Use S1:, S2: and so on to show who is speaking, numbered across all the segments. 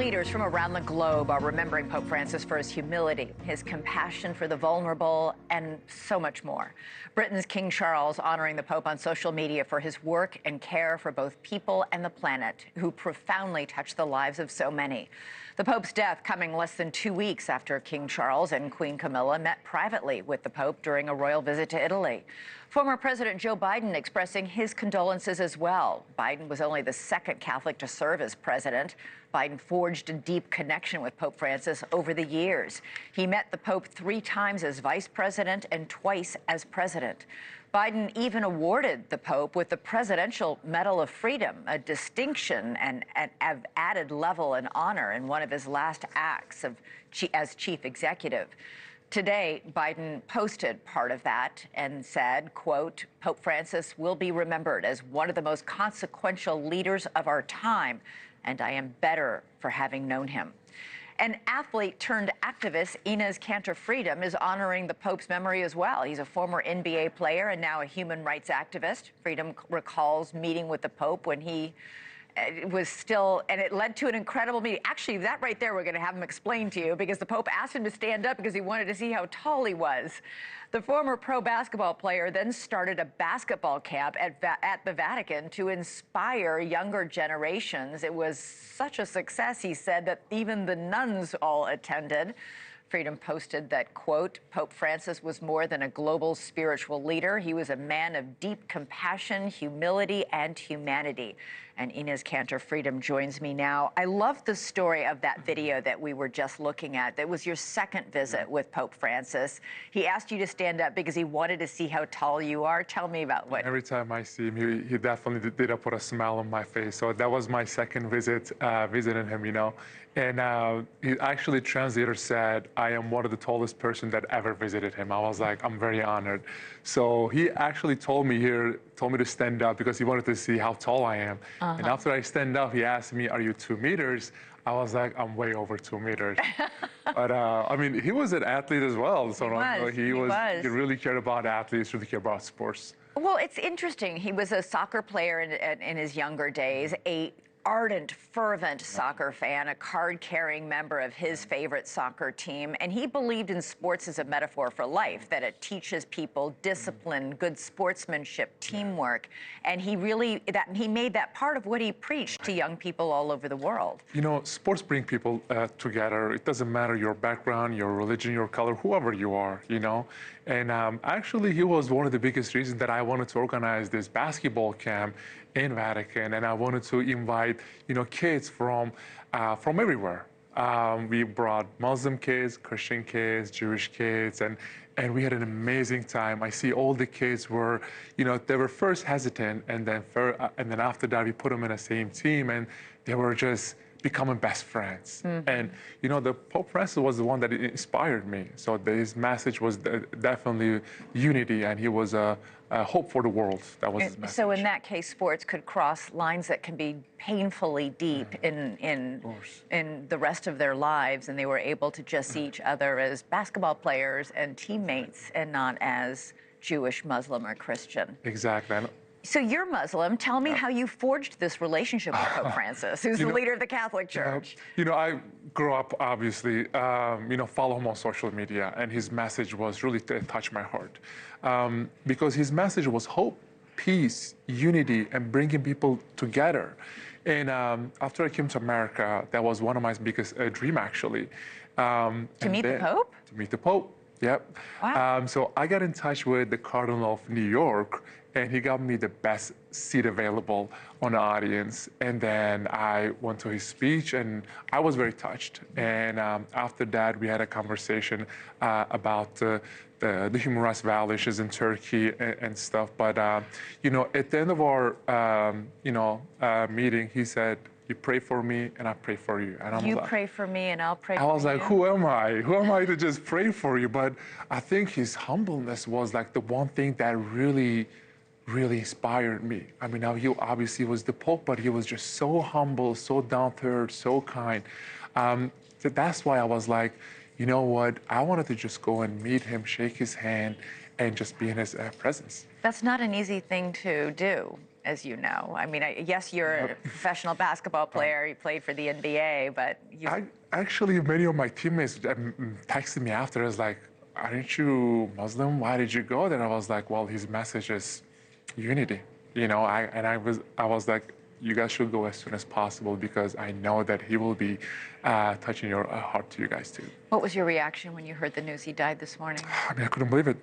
S1: leaders from around the globe are remembering Pope Francis for his humility, his compassion for the vulnerable, and so much more. Britain's King Charles honoring the Pope on social media for his work and care for both people and the planet, who profoundly touched the lives of so many. The Pope's death coming less than 2 weeks after King Charles and Queen Camilla met privately with the Pope during a royal visit to Italy. Former President Joe Biden expressing his condolences as well. Biden was only the second Catholic to serve as president. Biden forged a deep connection with Pope Francis over the years. He met the Pope 3 times as vice president and twice as president. Biden even awarded the Pope with the Presidential Medal of Freedom, a distinction and an added level and honor in one of his last acts as chief executive. Today, Biden posted part of that and said, quote, Pope Francis will be remembered as one of the most consequential leaders of our time, and I am better for having known him. An athlete turned activist, Enes Kanter Freedom, is honoring the Pope's memory as well. He's a former NBA player and now a human rights activist. Freedom recalls meeting with the Pope when he was still, and it led to an incredible meeting. Actually, that right there, we're going to have him explain to you, because the Pope asked him to stand up because he wanted to see how tall he was. The former pro basketball player then started a basketball camp at the Vatican to inspire younger generations. It was such a success, he said, that even the nuns all attended. Freedom posted that, quote, Pope Francis was more than a global spiritual leader. He was a man of deep compassion, humility, and humanity. And Enes Kanter Freedom joins me now. I love the story of that video that we were just looking at. That was your second visit with Pope Francis. He asked you to stand up because he wanted to see how tall you are. Tell me about what.
S2: Every time I see him, he definitely did put a smile on my face. So that was my second visit, visiting him, you know. And he actually, translator said, I am one of the tallest person that ever visited him. I was like, I'm very honored. So he actually told me to stand up because he wanted to see how tall I am. And after I stand up, he asked me, are you 2 meters? I was like, I'm way over 2 meters. But I mean, he was an athlete as well. So he really cared about athletes, really cared about sports.
S1: Well, it's interesting. He was a soccer player in his younger days, a ardent, fervent soccer fan, a card-carrying member of his favorite soccer team, and he believed in sports as a metaphor for life, that it teaches people discipline, good sportsmanship, teamwork, and he made that part of what he preached to young people all over the world.
S2: You know, sports bring people together. It doesn't matter your background, your religion, your color, whoever you are, you know. And actually, he was one of the biggest reasons that I wanted to organize this basketball camp in Vatican, and I wanted to invite, you know, kids from everywhere. We brought Muslim kids, Christian kids, Jewish kids, and we had an amazing time. I see all the kids were, you know, they were first hesitant, and then after that we put them in the same team, and they were just becoming best friends. And, you know, the Pope Francis was the one that inspired me. So his message was definitely unity, and he was a hope for the world. That was his message.
S1: So in that case, sports could cross lines that can be painfully deep in the rest of their lives, and they were able to just see each other as basketball players and teammates, and not as Jewish, Muslim, or Christian.
S2: Exactly.
S1: So you're Muslim. Tell me how you forged this relationship with Pope Francis, who's the leader of the Catholic Church.
S2: You know, I grew up, obviously, you know, follow him on social media, and his message was really touched my heart. Because his message was hope, peace, unity, and bringing people together. And after I came to America, that was one of my biggest dreams, actually.
S1: To meet the Pope?
S2: To meet the Pope, yep.
S1: Wow.
S2: So I got in touch with the Cardinal of New York, and he got me the best seat available on the audience. And then I went to his speech, and I was very touched. And after that, we had a conversation about the human rights violations in Turkey and stuff. But, you know, at the end of our, meeting, he said, you pray for me, and I pray for you. And
S1: you pray for me, and I'll pray for you.
S2: I was like, who am I? Who am I to just pray for you? But I think his humbleness was like the one thing that really inspired me. I mean, now he obviously was the Pope, but he was just so humble, so down to earth, so kind. So that's why I was like, you know what? I wanted to just go and meet him, shake his hand, and just be in his presence.
S1: That's not an easy thing to do, as you know. I mean, yes, you're a professional basketball player. You played for the NBA, but
S2: Actually, many of my teammates texted me after. It's like, aren't you Muslim? Why did you go there? I was like, well, his message is unity. You know, I was like, you guys should go as soon as possible because I know that he will be touching your heart to you guys too.
S1: What was your reaction when you heard the news he died this morning?
S2: I mean, I couldn't believe it.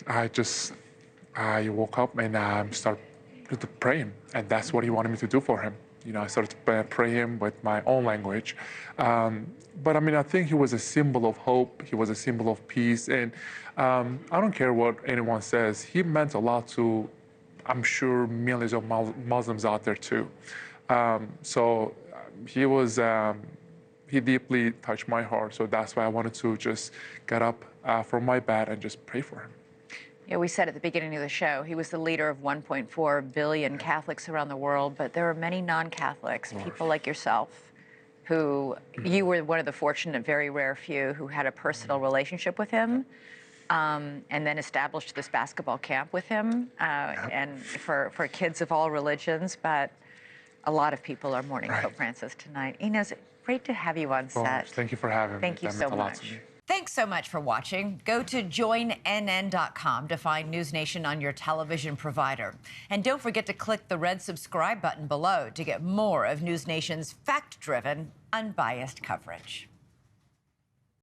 S2: I woke up and started to pray him, and that's what he wanted me to do for him. You know, I started to pray him with my own language. But I mean, I think he was a symbol of hope. He was a symbol of peace. And I don't care what anyone says. He meant a lot to, I'm sure, millions of Muslims out there too. He deeply touched my heart. So that's why I wanted to just get up from my bed and just pray for him.
S1: Yeah, we said at the beginning of the show, he was the leader of 1.4 billion Catholics around the world, but there are many non-Catholics, people like yourself, who you were one of the fortunate, very rare few who had a personal relationship with him, and then established this basketball camp with him, and for kids of all religions. But a lot of people are mourning Pope Francis tonight. Enes, great to have you on set.
S2: Thank you for having me.
S1: Thank you so much. Thanks so much for watching. Go to joinnn.com to find NewsNation on your television provider. And don't forget to click the red subscribe button below to get more of NewsNation's fact-driven, unbiased coverage.